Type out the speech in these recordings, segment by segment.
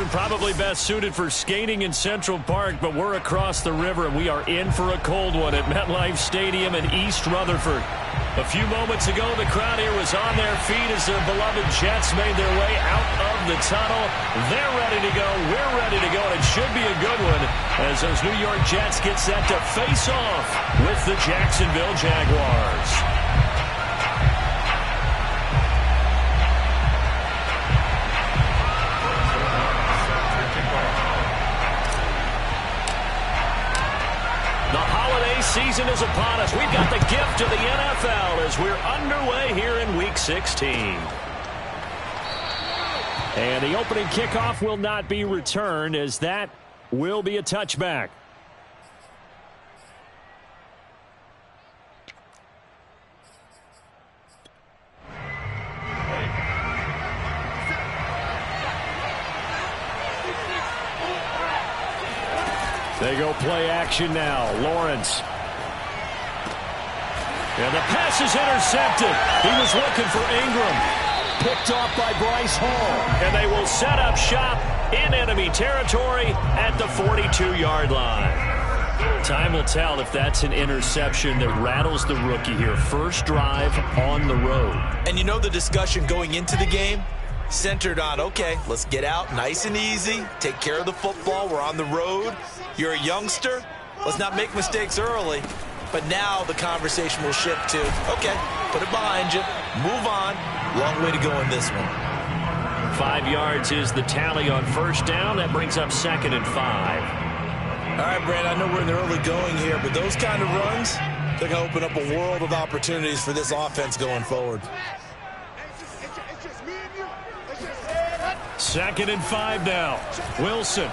afternoon, probably best suited for skating in Central Park, but we're across the river, and we are in for a cold one at MetLife Stadium in East Rutherford. A few moments ago, the crowd here was on their feet as their beloved Jets made their way out of the tunnel. They're ready to go. We're ready to go, and it should be a good one as those New York Jets get set to face off with the Jacksonville Jaguars. Season is upon us. We've got the gift of the NFL as we're underway here in Week 16. And the opening kickoff will not be returned as that will be a touchback. They go play action now. Lawrence. And the pass is intercepted. He was looking for Ingram. Picked off by Bryce Hall. And they will set up shop in enemy territory at the 42-yard line. Time will tell if that's an interception that rattles the rookie here. First drive on the road. And you know the discussion going into the game? Centered on, okay, let's get out nice and easy. Take care of the football. We're on the road. You're a youngster. Let's not make mistakes early. But now the conversation will shift to, okay, put it behind you, move on. Long way to go in this one. 5 yards is the tally on first down. That brings up 2nd and 5. All right, Brand, I know we're in the early going here, but those kind of runs, they're going to open up a world of opportunities for this offense going forward. 2nd and 5 now. Wilson.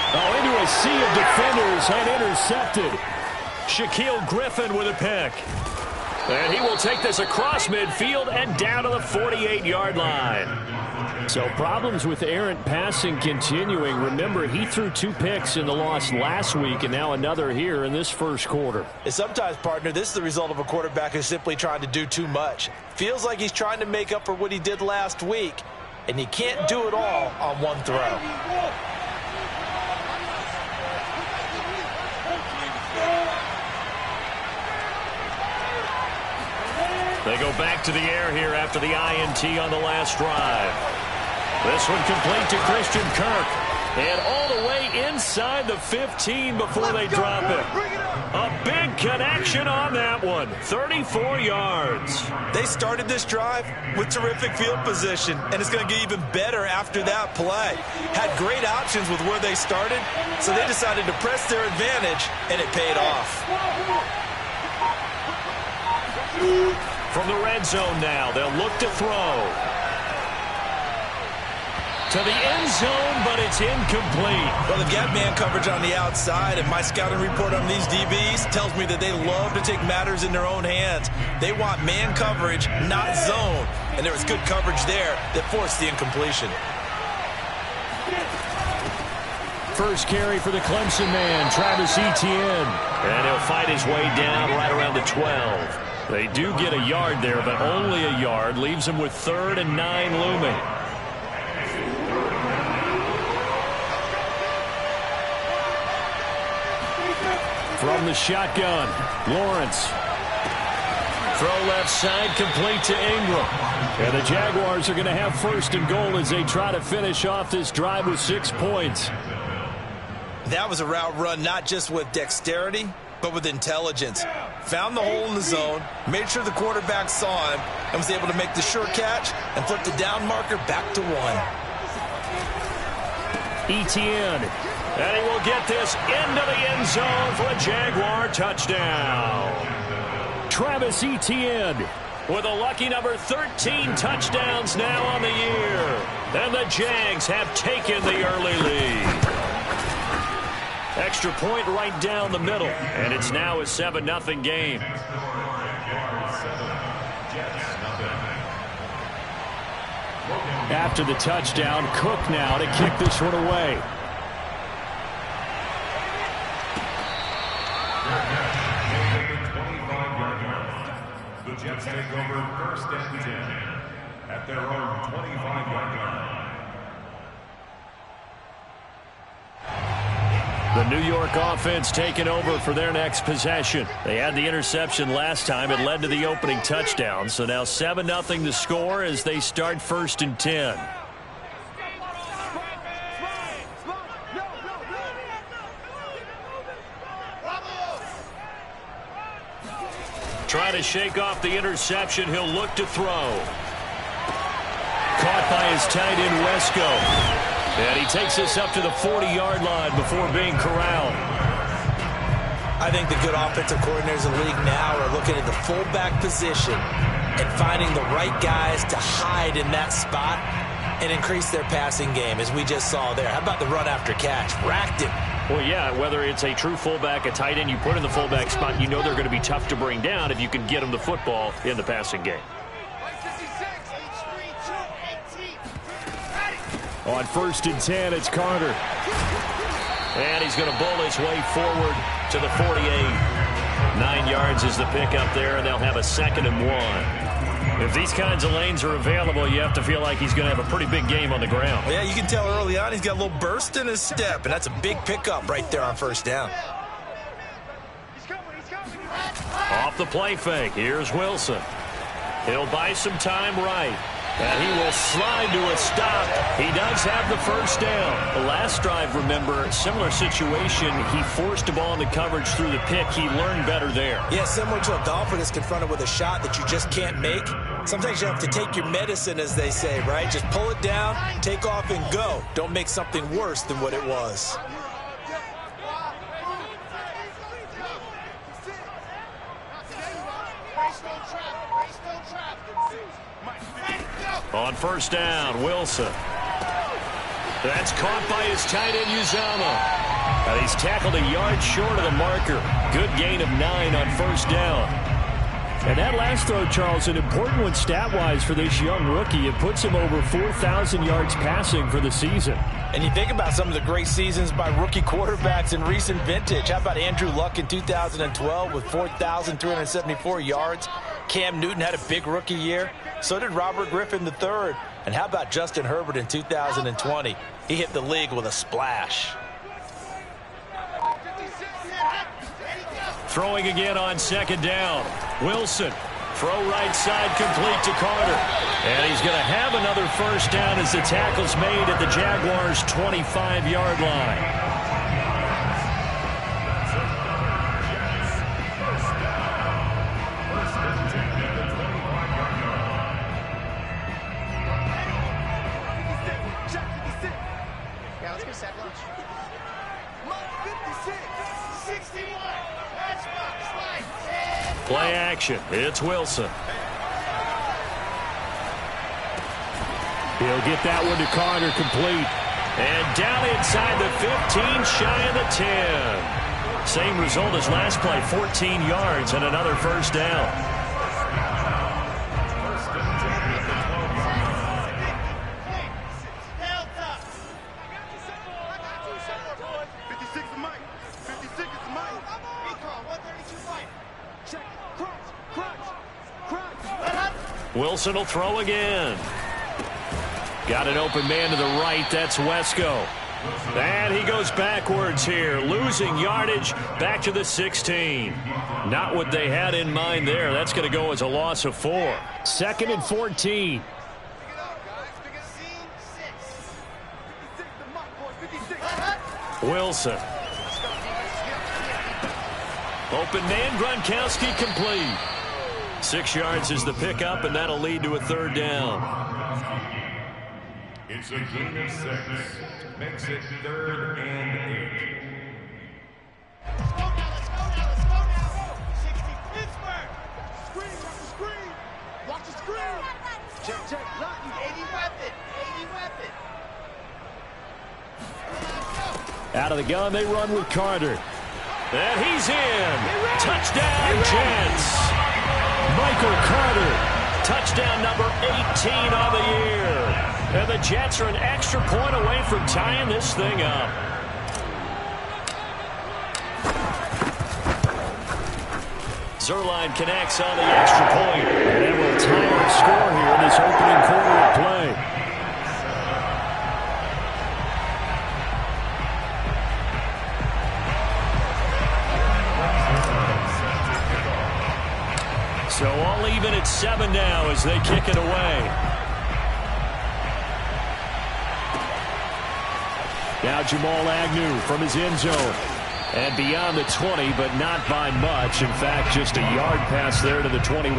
Oh, into a sea of defenders and intercepted. Shaquille Griffin with a pick. And he will take this across midfield and down to the 48-yard line. So problems with errant passing continuing. Remember, he threw 2 picks in the loss last week and now another here in this first quarter. And sometimes, partner, this is the result of a quarterback who's simply trying to do too much. Feels like he's trying to make up for what he did last week, and he can't do it all on one throw. They go back to the air here after the INT on the last drive. This one complete to Christian Kirk. And all the way inside the 15 before they drop it. A big connection on that one. 34 yards. They started this drive with terrific field position, and it's going to get even better after that play. Had great options with where they started, so they decided to press their advantage, and it paid off. From the red zone now, they'll look to throw. To the end zone, but it's incomplete. Well, they've got man coverage on the outside, and my scouting report on these DBs tells me that they love to take matters in their own hands. They want man coverage, not zone. And there was good coverage there that forced the incompletion. First carry for the Clemson man, Travis Etienne. And he'll fight his way down right around the 12. They do get a yard there, but only a yard. Leaves him with 3rd and 9 looming. From the shotgun, Lawrence. Throw left side, complete to Ingram. And the Jaguars are going to have 1st and goal as they try to finish off this drive with 6 points. That was a route run not just with dexterity, but with intelligence. Found the hole in the zone, made sure the quarterback saw him, and was able to make the sure catch and flip the down marker back to 1. Etienne. And he will get this into the end zone for a Jaguar touchdown. Travis Etienne with a lucky number 13 touchdowns now on the year. And the Jags have taken the early lead. Extra point right down the middle. And it's now a 7-0 game. After the touchdown, Cook now to kick this one away. The Jets take over 1st and 10 at their own 25-yard line. The New York offense taking over for their next possession. They had the interception last time. It led to the opening touchdown. So now 7-0 to score as they start 1st and 10. Trying to shake off the interception. He'll look to throw. Caught by his tight end, Wesco. And he takes us up to the 40-yard line before being corralled. I think the good offensive coordinators in the league now are looking at the fullback position and finding the right guys to hide in that spot and increase their passing game, as we just saw there. How about the run after catch? Racked him. Well, yeah, whether it's a true fullback, a tight end, you put in the fullback spot, you know they're going to be tough to bring down if you can get them the football in the passing game. On 1st and 10, it's Carter. And he's going to bowl his way forward to the 48. 9 yards is the pickup there, and they'll have a 2nd and 1. If these kinds of lanes are available, you have to feel like he's going to have a pretty big game on the ground. Yeah, you can tell early on he's got a little burst in his step, and that's a big pickup right there on 1st down. Off the play fake, here's Wilson. He'll buy some time right. And he will slide to a stop. He does have the 1st down. The last drive, remember, similar situation. He forced a ball in the coverage through the pick. He learned better there. Yeah, similar to a golfer that's confronted with a shot that you just can't make. Sometimes you have to take your medicine, as they say, right? Just pull it down, take off, and go. Don't make something worse than what it was. On 1st down, Wilson. That's caught by his tight end, Uzama. And he's tackled a yard short of the marker. Good gain of 9 on 1st down. And that last throw, Charles, an important one stat-wise for this young rookie. It puts him over 4,000 yards passing for the season. And you think about some of the great seasons by rookie quarterbacks in recent vintage. How about Andrew Luck in 2012 with 4,374 yards? Cam Newton had a big rookie year. So did Robert Griffin III. And how about Justin Herbert in 2020? He hit the league with a splash. Throwing again on 2nd down. Wilson. Throw right side complete to Carter. And he's going to have another 1st down as the tackle's made at the Jaguars' 25-yard line. Play action. It's Wilson. He'll get that one to Carter, complete. And down inside the 15, shy of the 10. Same result as last play, 14 yards and another 1st down. Wilson will throw again. Got an open man to the right. That's Wesco. And he goes backwards here, losing yardage back to the 16. Not what they had in mind there. That's going to go as a loss of 4. 2nd and 14. Wilson. Open man, Gronkowski complete. 6 yards is the pickup, and that'll lead to a 3rd down. It's a gain of 6. Makes it 3rd and 8. Let's go now. 60 Pittsburgh. Screen. Watch the screen. Check. Lucky. 80 weapon. Out of the gun, they run with Carter. And he's in. Touchdown, Jets. Michael Carter, touchdown number 18 on the year. And the Jets are an extra point away from tying this thing up. Zerline connects on the extra point. And it will tie our score here in this opening quarter of play. So all even at 7 now as they kick it away. Now Jamal Agnew from his end zone. And beyond the 20, but not by much. In fact, just a yard pass there to the 21.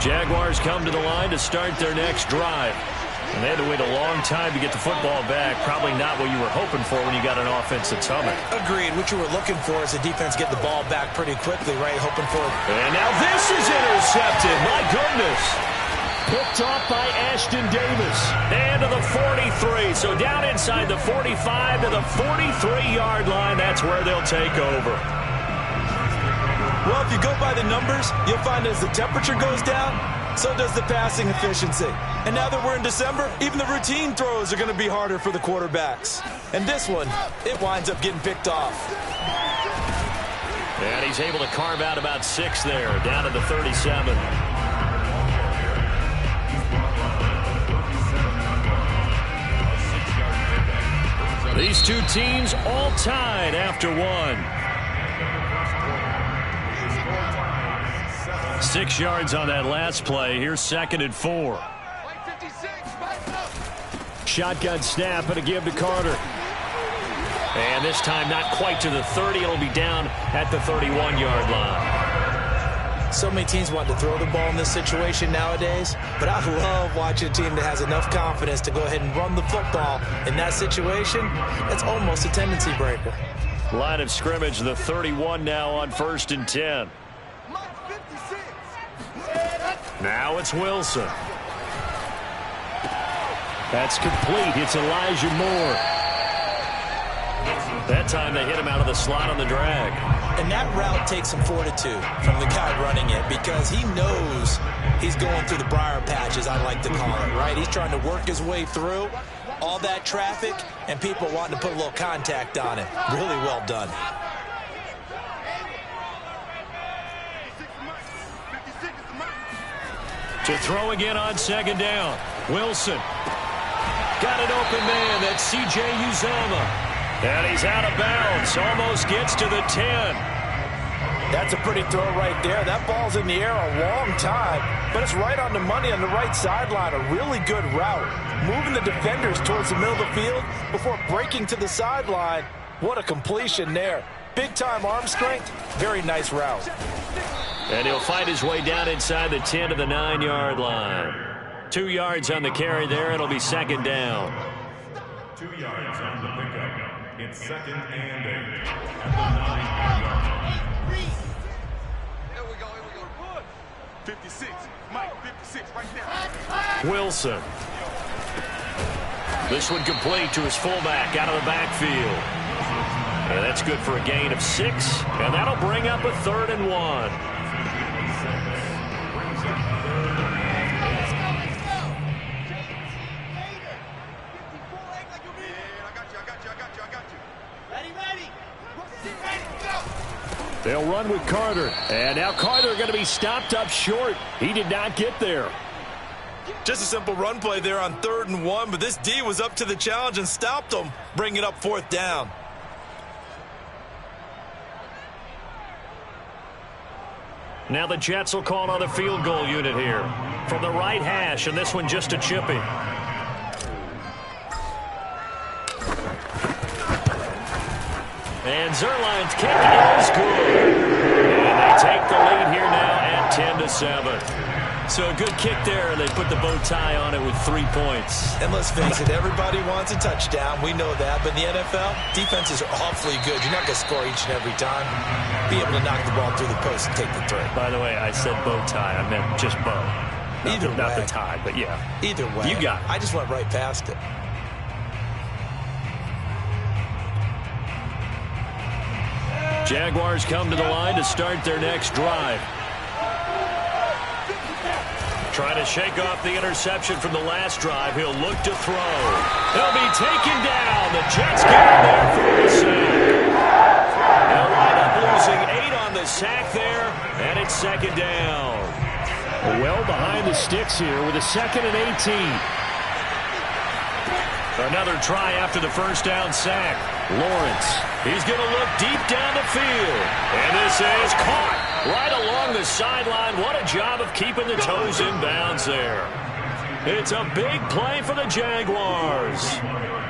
Jaguars come to the line to start their next drive. And they had to wait a long time to get the football back. Probably not what you were hoping for when you got an offense that's humming. Agreed. What you were looking for is the defense get the ball back pretty quickly, right? Hoping for it. And now this is intercepted. My goodness. Picked off by Ashton Davis. And to the 43. So down inside the 45 to the 43-yard line. That's where they'll take over. Well, if you go by the numbers, you'll find as the temperature goes down, so does the passing efficiency. And now that we're in December, even the routine throws are going to be harder for the quarterbacks. And this one, it winds up getting picked off. And he's able to carve out about 6 there, down to the 37. These two teams all tied after one. 6 yards on that last play. Here's 2nd and 4. Shotgun snap and a give to Carter. And this time not quite to the 30. It'll be down at the 31-yard line. So many teams want to throw the ball in this situation nowadays, but I love watching a team that has enough confidence to go ahead and run the football in that situation. That's almost a tendency breaker. Line of scrimmage, the 31 now on 1st and 10. Now it's Wilson. That's complete. It's Elijah Moore. That time they hit him out of the slot on the drag. And that route takes some fortitude from the guy running it because he knows he's going through the briar patch, as I like to call it, right? He's trying to work his way through all that traffic and people wanting to put a little contact on it. Really well done. To throw again on 2nd down. Wilson. Got an open man. That's C.J. Uzomah. And he's out of bounds. Almost gets to the 10. That's a pretty throw right there. That ball's in the air a long time, but it's right on the money on the right sideline. A really good route. Moving the defenders towards the middle of the field before breaking to the sideline. What a completion there. Big-time arm strength. Very nice route. And he'll find his way down inside the 10 to the 9-yard line. 2 yards on the carry there. It'll be 2nd down. 2 yards on the pickup. It's 2nd and 8 at the 9-yard line. Here we go. 56. Mike, 56 right there. Wilson. This one complete to his fullback out of the backfield. And that's good for a gain of 6. And that'll bring up a 3rd and 1. They'll run with Carter. And now Carter going to be stopped up short. He did not get there. Just a simple run play there on 3rd and 1, but this D was up to the challenge and stopped him, bringing up 4th down. Now the Jets will call on the field goal unit here from the right hash, and this one just a chippy. And Zerline's kick is good. And they take the lead here now at 10-7. So a good kick there. They put the bow tie on it with 3 points. And let's face it, everybody wants a touchdown. We know that. But in the NFL, defenses are awfully good. You're not going to score each and every time. Be able to knock the ball through the post and take the throw. By the way, I said bow tie. I meant just bow. Not the tie, but yeah. Either way. You got it. I just went right past it. Jaguars come to the line to start their next drive. Trying to shake off the interception from the last drive. He'll look to throw. He'll be taken down. The Jets get him there for the sack. They'll wind up losing 8 on the sack there, and it's 2nd down. Well behind the sticks here with a 2nd and 18. Another try after the first down sack. Lawrence, he's going to look deep down the field. And this is caught right along the sideline. What a job of keeping the toes in bounds there. It's a big play for the Jaguars.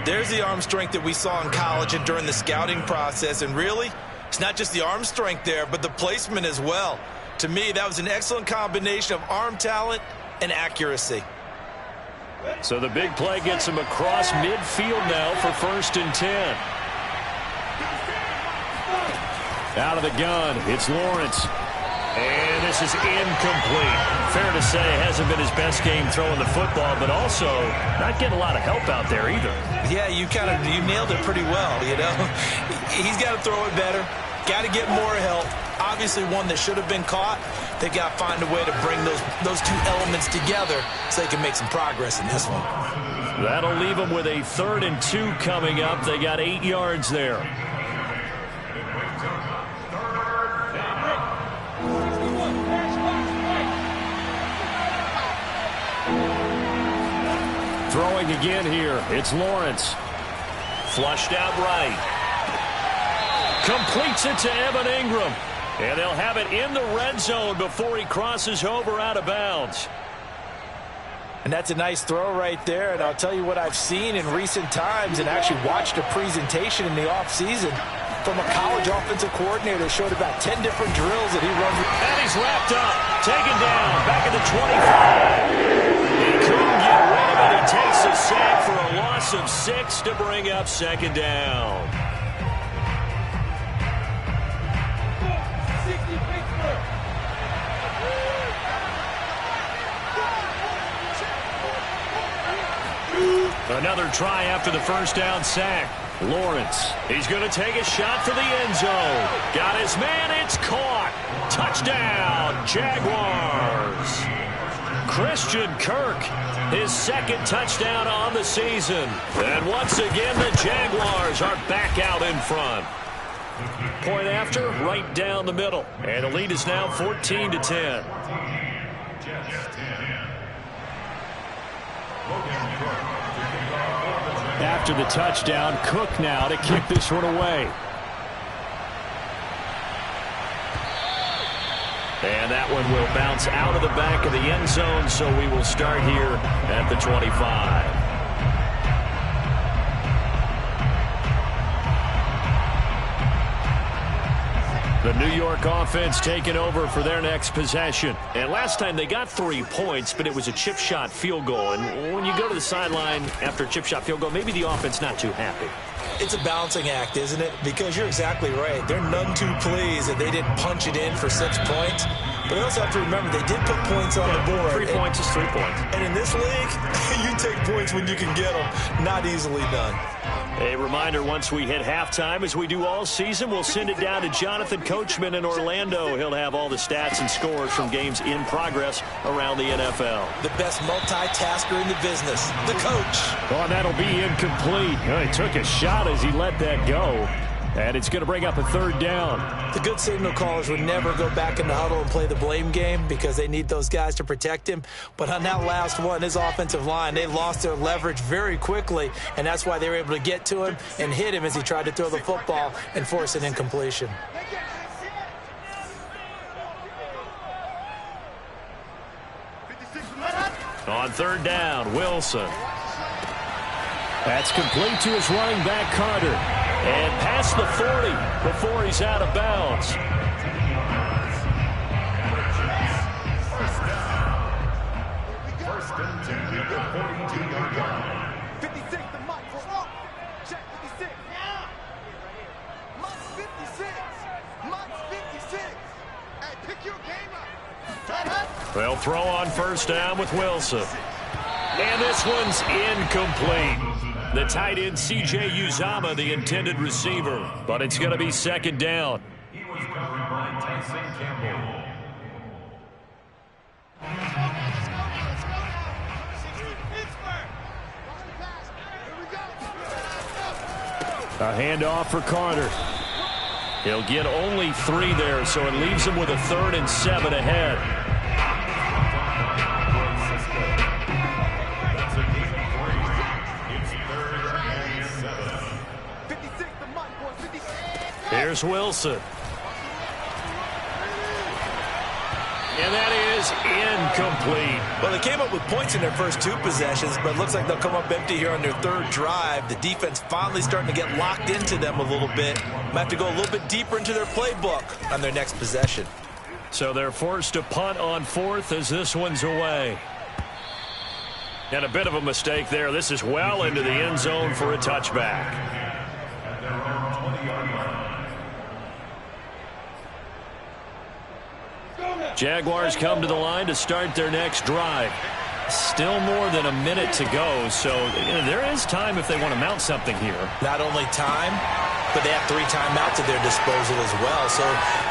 There's the arm strength that we saw in college and during the scouting process. And really, it's not just the arm strength there, but the placement as well. To me, that was an excellent combination of arm talent and accuracy. So the big play gets him across midfield now for 1st and 10. Out of the gun, it's Lawrence. And this is incomplete. Fair to say, it hasn't been his best game throwing the football, but also not getting a lot of help out there either. Yeah, you nailed it pretty well, you know. He's got to throw it better. Got to get more help. Obviously one that should have been caught. They got to find a way to bring those two elements together so they can make some progress in this one. That'll leave them with a 3rd and 2 coming up. They got 8 yards there. Throwing again here. It's Lawrence. Flushed out right. Completes it to Evan Ingram. And they'll have it in the red zone before he crosses over out of bounds. And that's a nice throw right there. And I'll tell you what I've seen in recent times and actually watched a presentation in the offseason from a college offensive coordinator that showed about 10 different drills that he runs. And he's wrapped up. Taken down. Back at the 25. He couldn't get rid of it. He takes a sack for a loss of 6 to bring up 2nd down. Another try after the first down sack. Lawrence, he's going to take a shot for the end zone. Got his man, it's caught. Touchdown, Jaguars. Christian Kirk, his 2nd touchdown on the season. And once again, the Jaguars are back out in front. Point after, right down the middle. And the lead is now 14-10. After the touchdown, Cook now to kick this one away. And that one will bounce out of the back of the end zone, so we will start here at the 25. The New York offense taking over for their next possession. And last time they got 3 points, but it was a chip shot field goal. And when you go to the sideline after a chip shot field goal, maybe the offense not too happy. It's a balancing act, isn't it? Because you're exactly right. They're none too pleased that they didn't punch it in for 6 points. But they also have to remember they did put points on the board. 3 points is 3 points. And in this league, you take points when you can get them. Not easily done. A reminder, once we hit halftime, as we do all season, we'll send it down to Jonathan Coachman in Orlando. He'll have all the stats and scores from games in progress around the NFL. The best multitasker in the business, the coach. Oh, and that'll be incomplete. Oh, he took a shot as he let that go. And it's going to bring up a 3rd down. The good signal callers would never go back in the huddle and play the blame game because they need those guys to protect him. But on that last one, his offensive line, they lost their leverage very quickly, and that's why they were able to get to him and hit him as he tried to throw the football and force an incompletion. On 3rd down, Wilson. That's complete to his running back, Carter. And past the 40 before he's out of bounds. First and 10 at the 42-yard line. 56, the mic for check 56. Mike's 56. Mike's 56. Hey, pick your game up. They'll throw on 1st down with Wilson. And this one's incomplete. The tight end, C.J. Uzama, the intended receiver. But it's going to be 2nd down. He was covered by Tyson Campbell. A handoff for Carter. He'll get only 3 there, so it leaves him with a 3rd and 7 ahead. That's a gain of 3. It's 3rd There's Wilson. And that is incomplete. Well, they came up with points in their first 2 possessions, but it looks like they'll come up empty here on their 3rd drive. The defense finally starting to get locked into them a little bit. Might have to go a little bit deeper into their playbook on their next possession. So they're forced to punt on 4th as this one's away. And a bit of a mistake there. This is well into the end zone for a touchback. Jaguars come to the line to start their next drive. Still more than a minute to go, so there is time if they want to mount something here. Not only time, but they have 3 timeouts at their disposal as well, so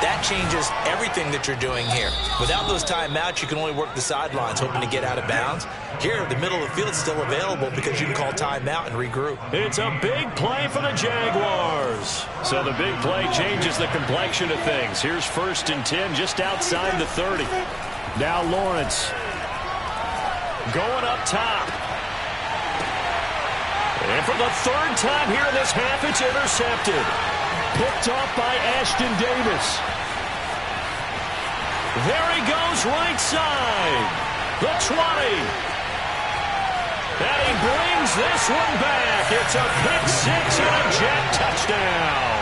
that changes everything that you're doing here. Without those timeouts, you can only work the sidelines, hoping to get out of bounds. Here, the middle of the field is still available because you can call timeout and regroup. It's a big play for the Jaguars. So the big play changes the complexion of things. Here's 1st and 10 just outside the 30. Now Lawrence going up top. And for the 3rd time here in this half, it's intercepted. Picked off by Ashton Davis. There he goes, right side. The 20. And he brings this one back. It's a pick-6 and a jet touchdown.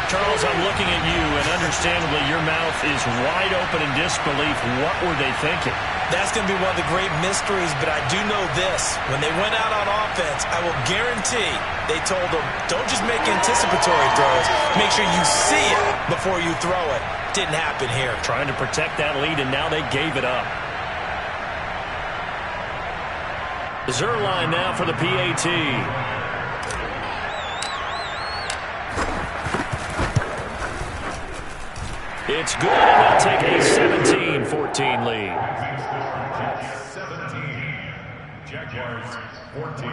Charles, I'm looking at you, and understandably your mouth is wide open in disbelief. What were they thinking? That's going to be one of the great mysteries, but I do know this. When they went out on offense, I will guarantee they told them, don't just make anticipatory throws. Make sure you see it before you throw it. Didn't happen here. Trying to protect that lead, and now they gave it up. Zerline now for the PAT. It's good, and they'll take a 17-14 lead. 17. Jaguars 14.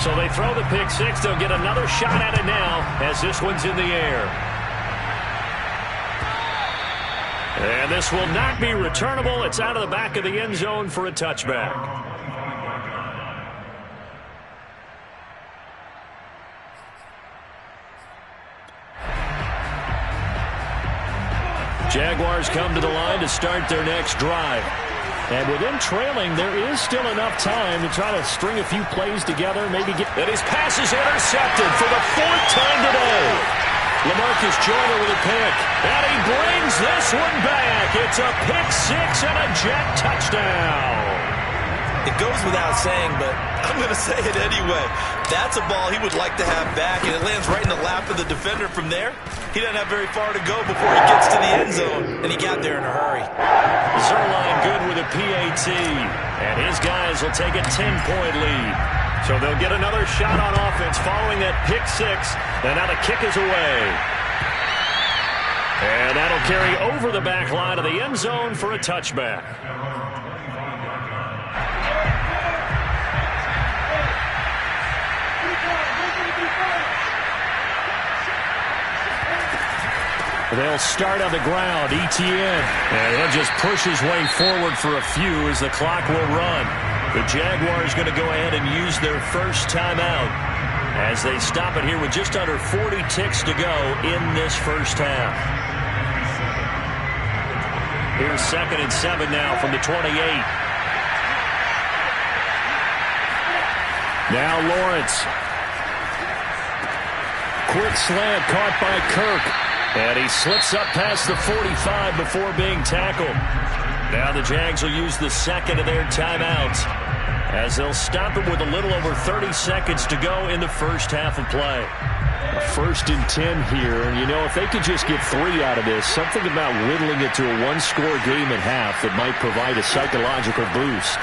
So they throw the pick-6. They'll get another shot at it now as this one's in the air. And this will not be returnable. It's out of the back of the end zone for a touchback. Jaguars come to the line to start their next drive. And with them trailing, there is still enough time to try to string a few plays together. Maybe get... And his pass is intercepted for the 4th time today. LaMarcus Joyner with a pick. And he brings this one back. It's a pick-6 and a jet touchdown. It goes without saying, but I'm going to say it anyway. That's a ball he would like to have back, and it lands right in the lap of the defender from there. He doesn't have very far to go before he gets to the end zone, and he got there in a hurry. Zerline good with a PAT, and his guys will take a 10-point lead. So they'll get another shot on offense following that pick-6, and now the kick is away. And that'll carry over the back line of the end zone for a touchback. They'll start on the ground. Etienne. And he'll just push his way forward for a few as the clock will run. The Jaguars going to go ahead and use their first timeout as they stop it here with just under 40 ticks to go in this first half. Here's 2nd and 7 now from the 28. Now Lawrence. Quick slant caught by Kirk. And he slips up past the 45 before being tackled. Now the Jags will use the 2nd of their timeouts as they'll stop it with a little over 30 seconds to go in the first half of play. A 1st and 10 here, and you know, if they could just get 3 out of this, something about whittling it to a one-score game at half that might provide a psychological boost.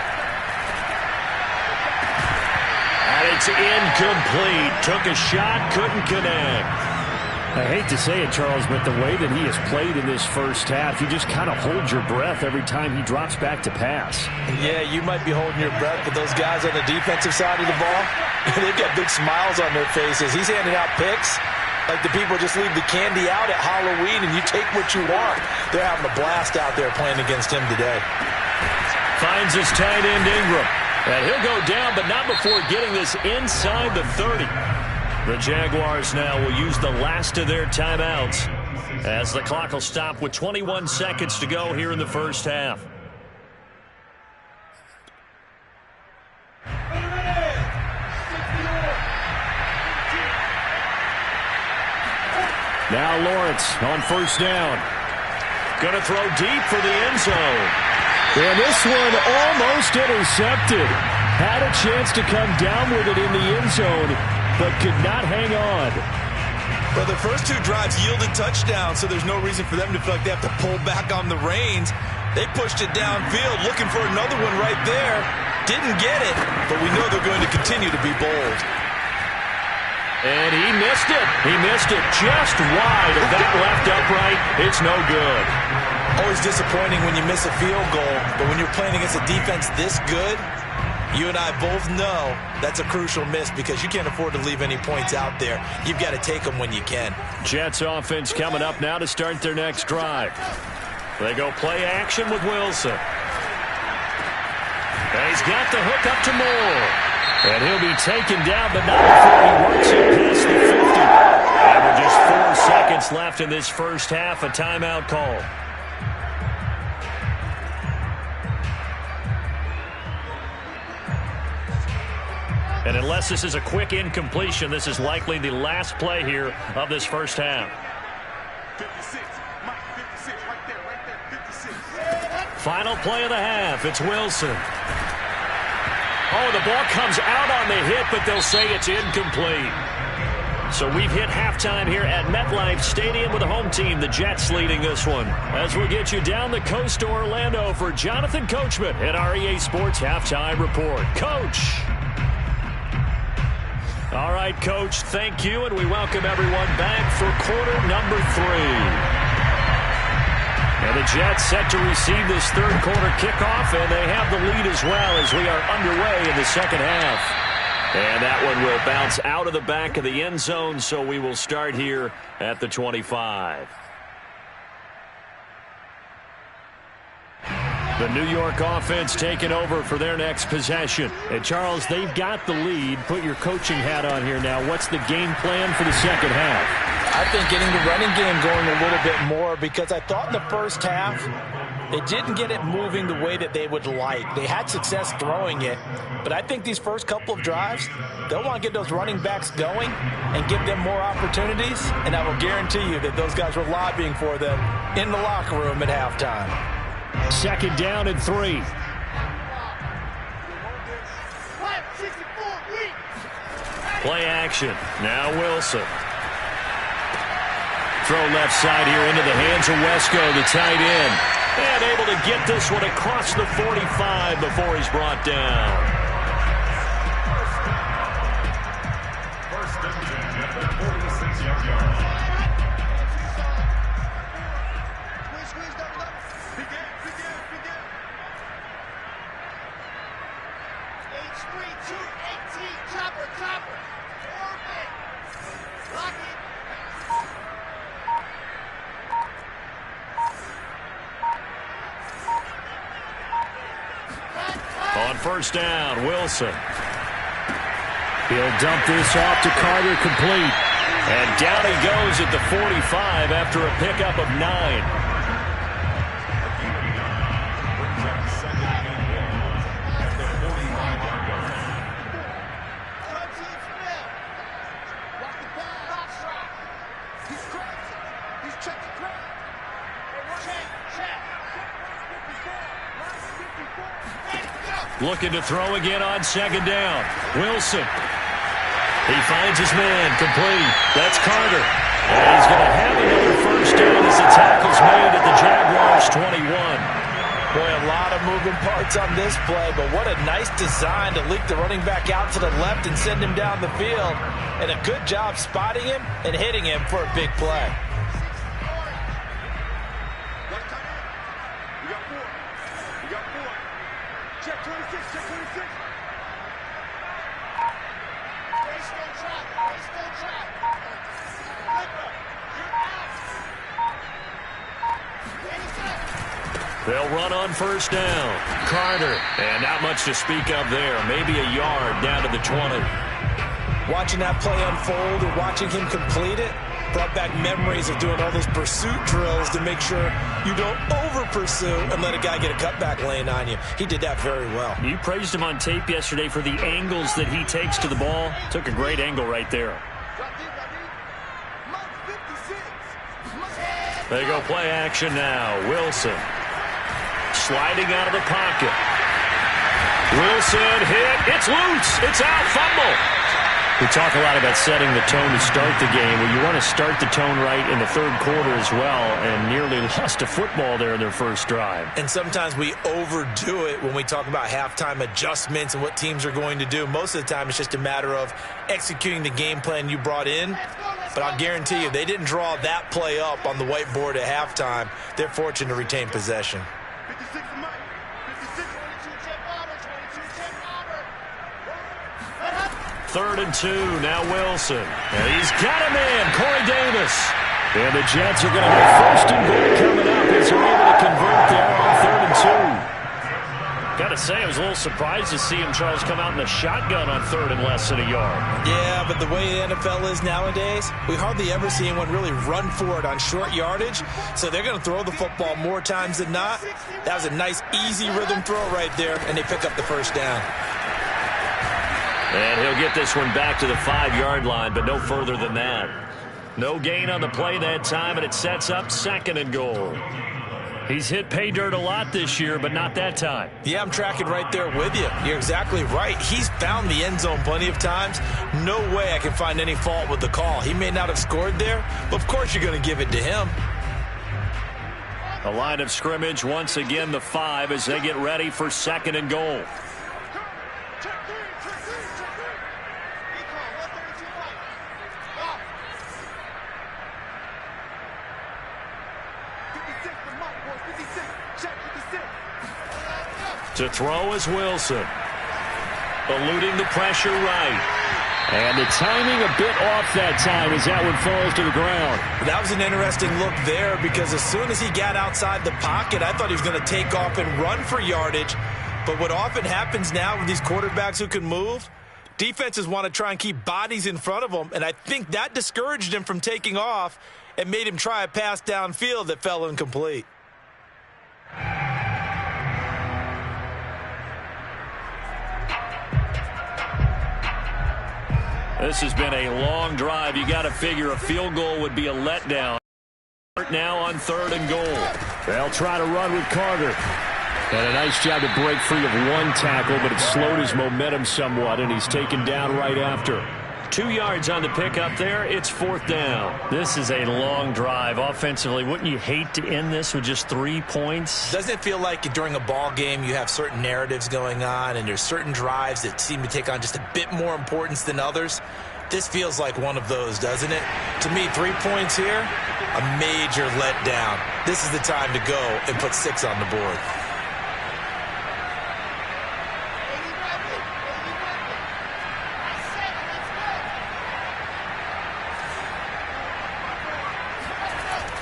And it's incomplete. Took a shot, couldn't connect. I hate to say it, Charles, but the way that he has played in this first half, you just kind of hold your breath every time he drops back to pass. Yeah, you might be holding your breath, but those guys on the defensive side of the ball, they've got big smiles on their faces. He's handing out picks like the people just leave the candy out at Halloween and you take what you want. They're having a blast out there playing against him today. 5 Finds his tight end Ingram. And he'll go down, but not before getting this inside the 30. The Jaguars now will use the last of their timeouts as the clock will stop with 21 seconds to go here in the first half. Now Lawrence on first down. Going to throw deep for the end zone. And this one almost intercepted. Had a chance to come down with it in the end zone, but could not hang on. Well, the first two drives yielded touchdowns, so there's no reason for them to feel like they have to pull back on the reins. They pushed it downfield, looking for another one right there. Didn't get it, but we know they're going to continue to be bold. And he missed it. He missed it just wide of that left upright. It's no good. Always disappointing when you miss a field goal, but when you're playing against a defense this good, you and I both know that's a crucial miss because you can't afford to leave any points out there. You've got to take them when you can. Jets offense coming up now to start their next drive. They go play action with Wilson. And he's got the hook up to Moore. And he'll be taken down, but not before he works it past the 50. And with just 4 seconds left in this first half, a timeout call. And unless this is a quick incompletion, this is likely the last play here of this first half. 56, Mike, 56, right there, 56. Final play of the half. It's Wilson. Oh, the ball comes out on the hit, but they'll say it's incomplete. So we've hit halftime here at MetLife Stadium with the home team, the Jets, leading this one. As we'll get you down the coast to Orlando for Jonathan Coachman at our EA Sports Halftime Report. Coach. All right, Coach, thank you, and we welcome everyone back for quarter number 3. And the Jets set to receive this third quarter kickoff, and they have the lead as well as we are underway in the second half. And that one will bounce out of the back of the end zone, so we will start here at the 25. The New York offense taking over for their next possession. And, Charles, they've got the lead. Put your coaching hat on here now. What's the game plan for the second half? I think getting the running game going a little bit more because I thought in the first half they didn't get it moving the way that they would like. They had success throwing it, but I think these first couple of drives, they'll want to get those running backs going and give them more opportunities, and I will guarantee you that those guys were lobbying for them in the locker room at halftime. Second down and 3. Play action. Now Wilson. Throw left side here into the hands of Wesco, the tight end. And able to get this one across the 45 before he's brought down. First down at the 46-yard line. On first down, Wilson. He'll dump this off to Carter, complete. And down he goes at the 45 after a pickup of 9. Looking to throw again on second down. Wilson. He finds his man, complete. That's Carter. And he's going to have another first down as the tackle's made at the Jaguars' 21. Boy, a lot of moving parts on this play, but what a nice design to leak the running back out to the left and send him down the field. And a good job spotting him and hitting him for a big play. Check 26, check 26. They'll run on first down. Carter. And not much to speak of there. Maybe a yard down to the 20. Watching that play unfold and watching him complete it brought back memories of doing all those pursuit drills to make sure you don't over-pursue and let a guy get a cutback lane on you. He did that very well. You praised him on tape yesterday for the angles that he takes to the ball. Took a great angle right there. They go play action now. Wilson sliding out of the pocket. Wilson hit. It's loose. It's out. Fumble. We talk a lot about setting the tone to start the game. Well, you want to start the tone right in the third quarter as well, and nearly lost a football there in their first drive. And sometimes we overdo it when we talk about halftime adjustments and what teams are going to do. Most of the time, it's just a matter of executing the game plan you brought in. But I'll guarantee you, they didn't draw that play up on the whiteboard at halftime. They're fortunate to retain possession. 56 Mike. 56. 3rd and 2. Now Wilson. And he's got a man, Corey Davis. And the Jets are going to have 1st and goal coming up as they're able to convert there on 3rd and 2. Got to say, I was a little surprised to see him, Charles, come out in the shotgun on 3rd and less than a yard. Yeah, but the way the NFL is nowadays, we hardly ever see anyone really run for it on short yardage. So they're going to throw the football more times than not. That was a nice, easy rhythm throw right there, and they pick up the 1st down. And he'll get this one back to the 5-yard line, but no further than that. No gain on the play that time, and it sets up 2nd and goal. He's hit pay dirt a lot this year, but not that time. Yeah, I'm tracking right there with you. You're exactly right. He's found the end zone plenty of times. No way I can find any fault with the call. He may not have scored there, but of course you're going to give it to him. The line of scrimmage, once again, the 5 as they get ready for 2nd and goal. To throw is Wilson. Eluding the pressure right. And the timing a bit off that time as that one falls to the ground. That was an interesting look there because as soon as he got outside the pocket, I thought he was going to take off and run for yardage. But what often happens now with these quarterbacks who can move, defenses want to try and keep bodies in front of them, and I think that discouraged him from taking off and made him try a pass downfield that fell incomplete. This has been a long drive. You got to figure a field goal would be a letdown. Now on 3rd and goal. They'll try to run with Carter. And a nice job to break free of one tackle, but it slowed his momentum somewhat, and he's taken down right after. 2 yards on the pickup there. It's 4th down. This is a long drive offensively. Wouldn't you hate to end this with just 3 points? Doesn't it feel like during a ball game you have certain narratives going on and there's certain drives that seem to take on just a bit more importance than others? This feels like one of those, doesn't it? To me, 3 points here, a major letdown. This is the time to go and put 6 on the board.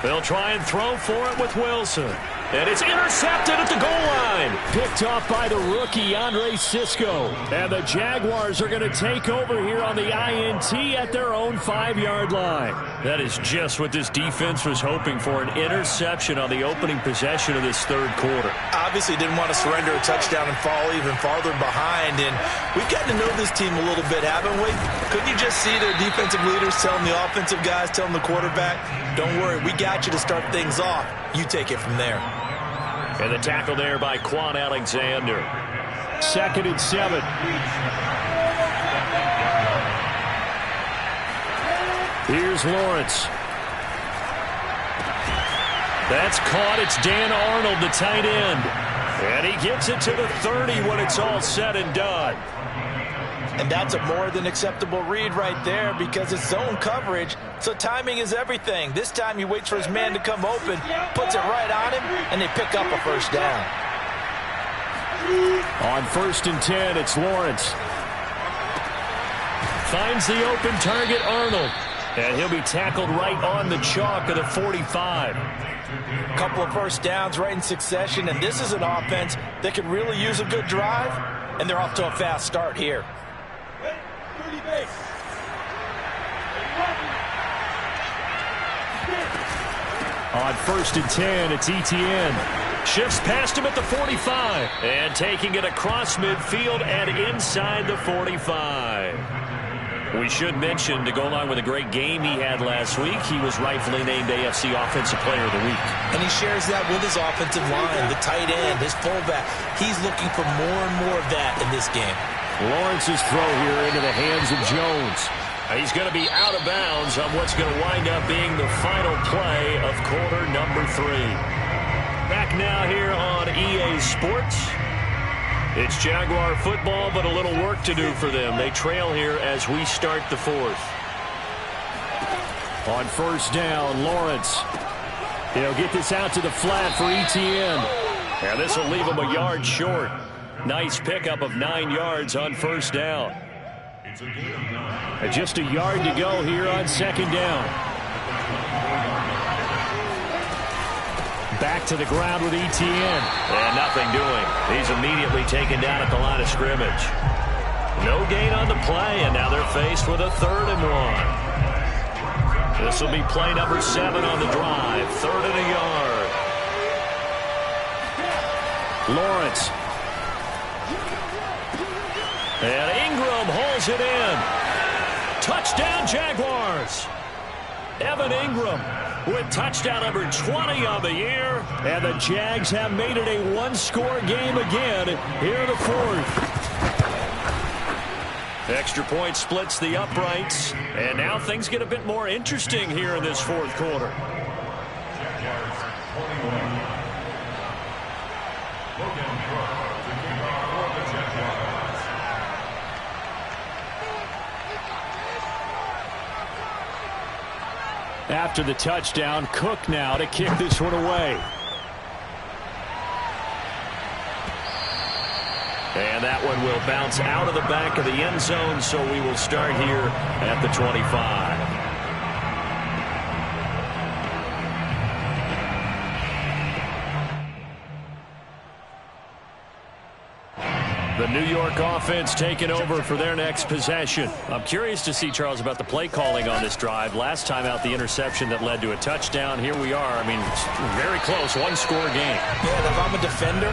They'll try and throw for it with Wilson. And it's intercepted at the goal line. Picked off by the rookie, Andre Cisco. And the Jaguars are going to take over here on the INT at their own 5-yard line. That is just what this defense was hoping for, an interception on the opening possession of this 3rd quarter. Obviously didn't want to surrender a touchdown and fall even farther behind. And we've gotten to know this team a little bit, haven't we? Couldn't you just see their defensive leaders telling the offensive guys, telling the quarterback, don't worry, we got you to start things off. You take it from there. And the tackle there by Quan Alexander. 2nd and 7. Here's Lawrence. That's caught. It's Dan Arnold, the tight end. And he gets it to the 30 when it's all said and done. And that's a more than acceptable read right there because it's zone coverage, so timing is everything. This time he waits for his man to come open, puts it right on him, and they pick up a 1st down. On 1st and 10, it's Lawrence. Finds the open target, Arnold. And he'll be tackled right on the chalk of the 45. A couple of first downs right in succession, and this is an offense that could really use a good drive, and they're off to a fast start here. On 1st and 10, it's Etienne. Shifts past him at the 45. And taking it across midfield and inside the 45. We should mention, to go along with a great game he had last week, he was rightfully named AFC Offensive Player of the Week. And he shares that with his offensive line, the tight end, his fullback. He's looking for more and more of that in this game. Lawrence's throw here into the hands of Jones. He's going to be out of bounds on what's going to wind up being the final play of quarter number 3. Back now here on EA Sports. It's Jaguar football, but a little work to do for them. They trail here as we start the 4th. On 1st down, Lawrence. He'll get this out to the flat for Etienne. And this will leave him a yard short. Nice pickup of 9 yards on 1st down. And just a yard to go here on 2nd down. Back to the ground with Etienne. And nothing doing. He's immediately taken down at the line of scrimmage. No gain on the play, and now they're faced with a 3rd and 1. This will be play number 7 on the drive. 3rd and a yard. Lawrence. And Ingram holds it in. Touchdown, Jaguars. Evan Ingram with touchdown number 20 on the year. And the Jags have made it a 1-score game again here in the 4th. Extra point splits the uprights. And now things get a bit more interesting here in this 4th quarter. After the touchdown, Cook now to kick this one away. And that one will bounce out of the back of the end zone, so we will start here at the 25. The New York offense taking over for their next possession. I'm curious to see, Charles, about the play calling on this drive. Last time out, the interception that led to a touchdown. Here we are. I mean, very close, 1-score game. Yeah, and if I'm a defender,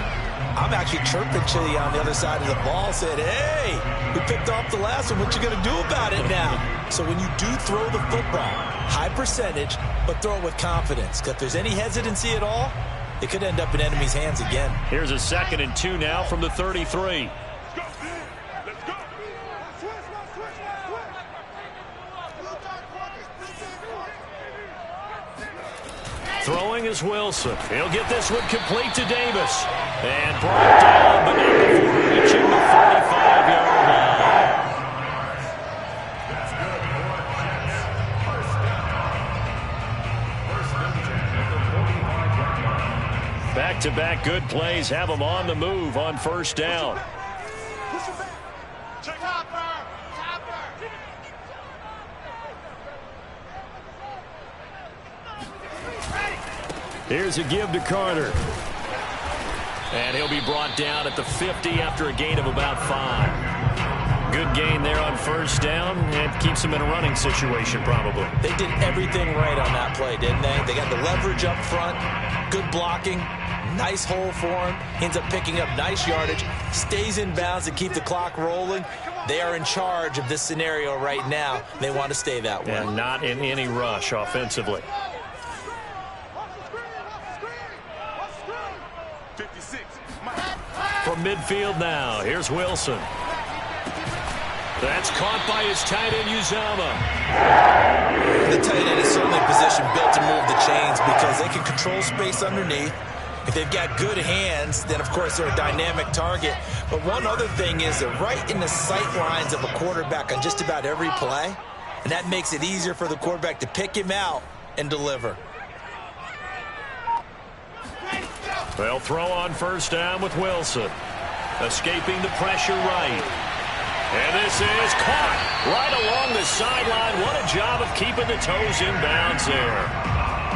I'm actually chirping Chili on the other side of the ball, said, hey, we picked off the last one. What you going to do about it now? So when you do throw the football, high percentage, but throw it with confidence. Because if there's any hesitancy at all, it could end up in enemy's hands again. Here's a 2nd and 2 now from the 33. Throwing is Wilson. He'll get this one complete to Davis. And brought down, but not before reaching the 45-yard line. Back-to-back good plays have them on the move on 1st down. Here's a give to Carter. And he'll be brought down at the 50 after a gain of about 5. Good gain there on 1st down, and keeps him in a running situation probably. They did everything right on that play, didn't they? They got the leverage up front, good blocking, nice hole for him, ends up picking up nice yardage, stays in bounds to keep the clock rolling. They are in charge of this scenario right now. They want to stay that way. And not in any rush offensively. From midfield now, here's Wilson. That's caught by his tight end, Uzama. The tight end is certainly a position built to move the chains because they can control space underneath. If they've got good hands, then, of course, they're a dynamic target. But one other thing is they're right in the sight lines of a quarterback on just about every play, and that makes it easier for the quarterback to pick him out and deliver. They'll throw on 1st down with Wilson. Escaping the pressure right. And this is caught right along the sideline. What a job of keeping the toes in bounds there.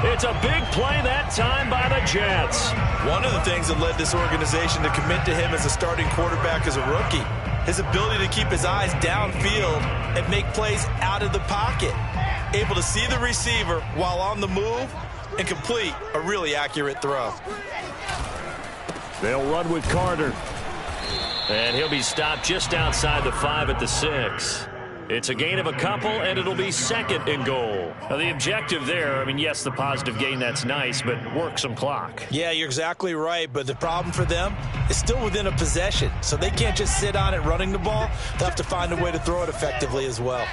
It's a big play that time by the Jets. One of the things that led this organization to commit to him as a starting quarterback as a rookie, his ability to keep his eyes downfield and make plays out of the pocket. Able to see the receiver while on the move and complete a really accurate throw. They'll run with Carter. And he'll be stopped just outside the 5 at the 6. It's a gain of a couple, and it'll be 2nd and goal. Now, the objective there, I mean, yes, the positive gain, that's nice, but work some clock. Yeah, you're exactly right, but the problem for them is still within a possession, so they can't just sit on it running the ball. They'll have to find a way to throw it effectively as well.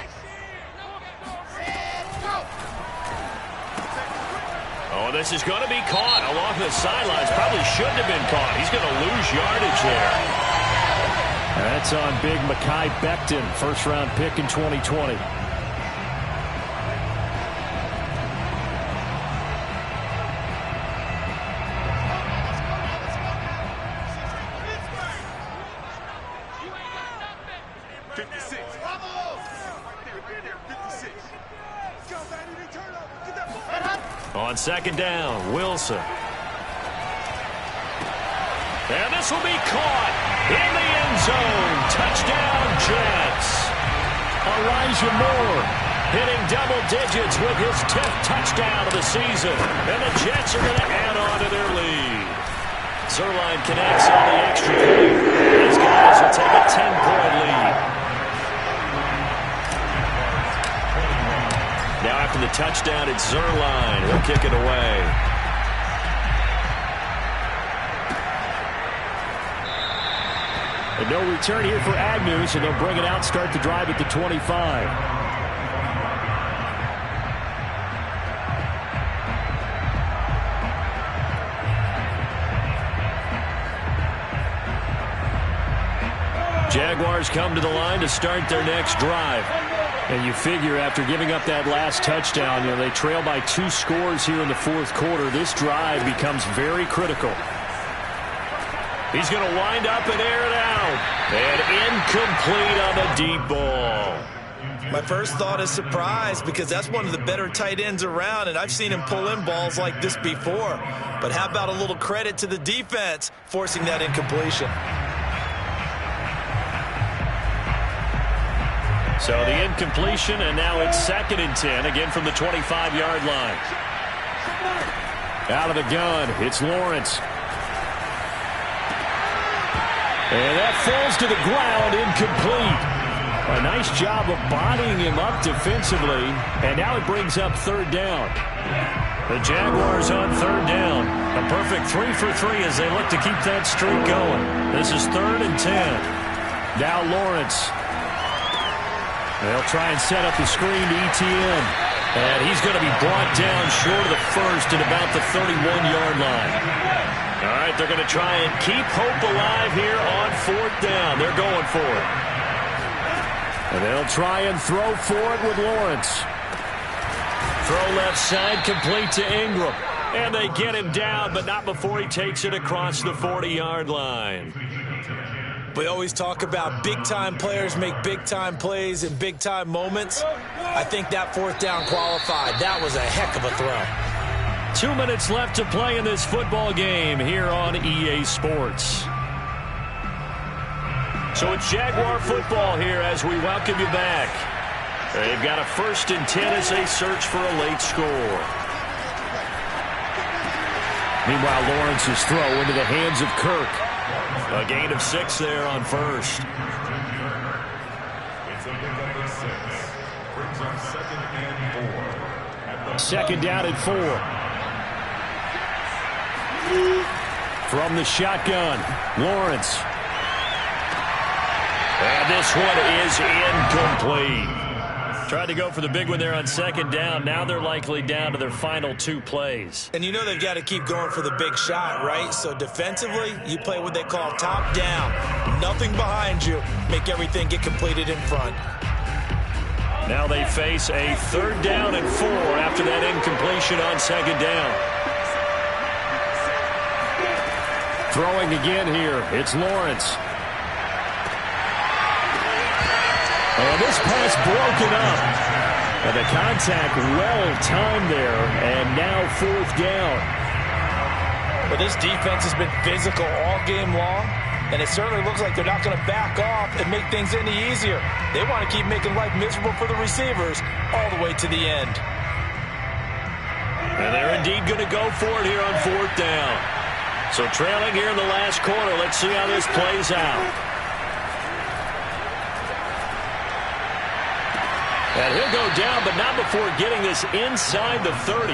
Oh, this is going to be caught along the sidelines. Probably shouldn't have been caught. He's going to lose yardage there. That's on big Mekhi Becton, first-round pick in 2020. On 2nd down, Wilson. And this will be caught in the end zone. Touchdown, Jets. Elijah Moore hitting double digits with his 10th touchdown of the season. And the Jets are going to add on to their lead. Zerline connects on the extra point. These guys will take a 10-point lead. Now after the touchdown, it's Zerline. He'll kick it away. And no return here for Agnew, so they'll bring it out, start the drive at the 25. Jaguars come to the line to start their next drive. And you figure after giving up that last touchdown, they trail by 2 scores here in the 4th quarter. This drive becomes very critical. He's going to wind up and air it out. And incomplete on the deep ball. My first thought is surprise because that's one of the better tight ends around, and I've seen him pull in balls like this before. But how about a little credit to the defense forcing that incompletion? So the incompletion, and now it's 2nd and 10, again from the 25-yard line. Out of the gun, it's Lawrence. And that falls to the ground, incomplete. A nice job of bodying him up defensively, and now it brings up 3rd down. The Jaguars on 3rd down. A perfect 3 for 3 as they look to keep that streak going. This is 3rd and 10. Now Lawrence. They'll try and set up the screen to ETN. And he's going to be brought down short of the first at about the 31-yard line. All right, they're going to try and keep hope alive here on 4th down. They're going for it. And they'll try and throw for it with Lawrence. Throw left side, complete to Ingram. And they get him down, but not before he takes it across the 40-yard line. We always talk about big-time players make big-time plays in big-time moments. I think that 4th down qualified. That was a heck of a throw. 2 minutes left to play in this football game here on EA Sports. So it's Jaguar football here as we welcome you back. They've got a 1st and 10 as they search for a late score. Meanwhile, Lawrence's throw into the hands of Kirk. A gain of 6 there on 1st. It's a pickup of 6. Brings up 2nd and 4. 2nd down and 4. From the shotgun, Lawrence. And this one is incomplete. Tried to go for the big one there on 2nd down. Now they're likely down to their final 2 plays. And you know they've got to keep going for the big shot, right? So defensively, you play what they call top down. Nothing behind you. Make everything get completed in front. Now they face a 3rd down and 4 after that incompletion on 2nd down. Throwing again here, it's Lawrence. And this pass broken up. And the contact well-timed there, and now 4th down. But this defense has been physical all game long, and it certainly looks like they're not going to back off and make things any easier. They want to keep making life miserable for the receivers all the way to the end. And they're indeed going to go for it here on 4th down. So trailing here in the last quarter, let's see how this plays out. And he'll go down, but not before getting this inside the 30.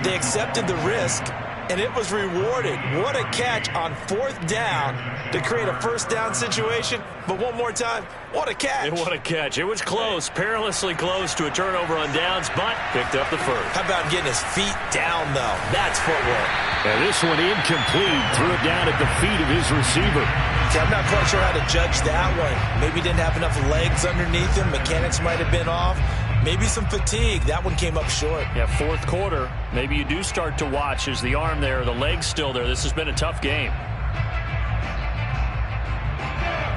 They accepted the risk, and it was rewarded. What a catch on 4th down to create a 1st down situation. But one more time, what a catch. And what a catch. It was close, perilously close to a turnover on downs, but picked up the first. How about getting his feet down, though? That's footwork. And this one incomplete. Threw it down at the feet of his receiver. See, I'm not quite sure how to judge that one. Maybe didn't have enough legs underneath him. Mechanics might have been off. Maybe some fatigue. That one came up short. Yeah, 4th quarter. Maybe you do start to watch as the arm there, the leg's still there. This has been a tough game.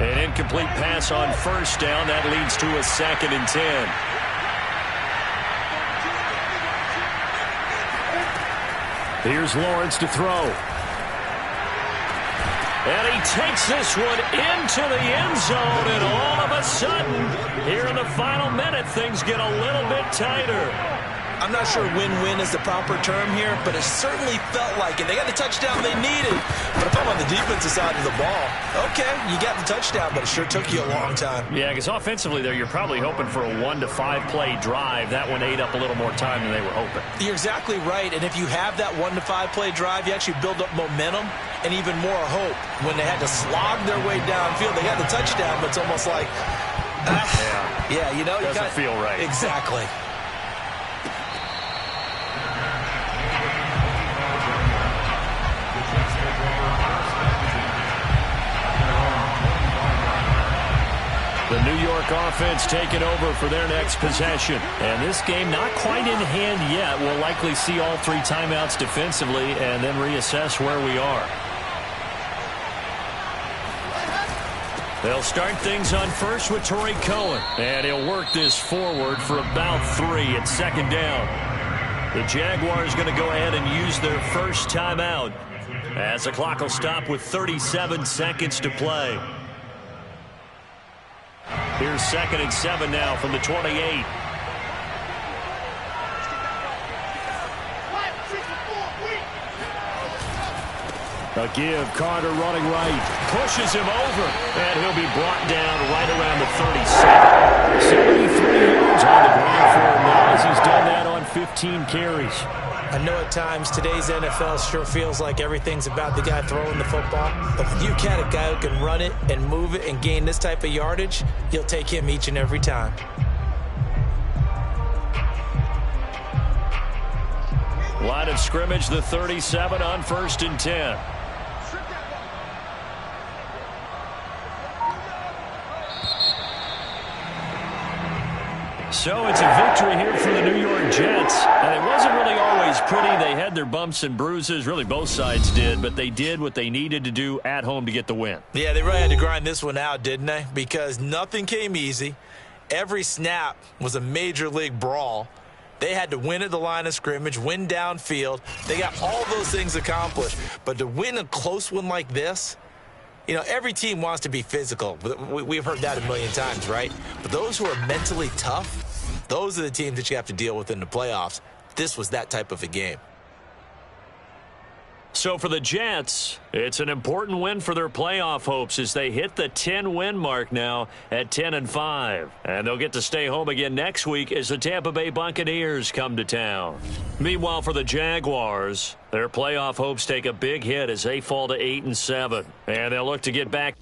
An incomplete pass on 1st down. That leads to a 2nd and 10. Here's Lawrence to throw. And he takes this one into the end zone, and all of a sudden, here in the final minute, things get a little bit tighter. I'm not sure win-win is the proper term here, but it certainly felt like it. They got the touchdown they needed. But if I'm on the defensive side of the ball, okay, you got the touchdown, but it sure took you a long time. Yeah, because offensively there, you're probably hoping for a 1 to 5 play drive. That one ate up a little more time than they were hoping. You're exactly right, and if you have that 1 to 5 play drive, you actually build up momentum and even more hope. When they had to slog their way downfield, they got the touchdown, but it's almost like, yeah, you know, doesn't feel right. Exactly. The New York offense taking over for their next possession. And this game not quite in hand yet. We'll likely see all 3 timeouts defensively and then reassess where we are. They'll start things on first with Torrey Cohen. And he'll work this forward for about 3 at 2nd down. The Jaguars going to go ahead and use their first timeout as the clock will stop with 37 seconds to play. Here's 2nd and 7 now from the 28. A give, Carter running right, pushes him over, and he'll be brought down right around the 37. 73 yards on the ground for him now as he's done that on 15 carries. I know at times today's NFL sure feels like everything's about the guy throwing the football. But if you got a guy who can run it and move it and gain this type of yardage, you'll take him each and every time. Line of scrimmage, the 37 on 1st and 10. So it's a victory here for the New York Jets. And it wasn't really always pretty. They had their bumps and bruises. Really, both sides did. But they did what they needed to do at home to get the win. Yeah, they really had to grind this one out, didn't they? Because nothing came easy. Every snap was a major league brawl. They had to win at the line of scrimmage, win downfield. They got all those things accomplished. But to win a close one like this, you know, every team wants to be physical. We've heard that a million times, right? But those who are mentally tough, those are the teams that you have to deal with in the playoffs. This was that type of a game. So for the Jets, it's an important win for their playoff hopes as they hit the 10-win mark now at 10-5. And they'll get to stay home again next week as the Tampa Bay Buccaneers come to town. Meanwhile, for the Jaguars, their playoff hopes take a big hit as they fall to 8-7. And they'll look to get back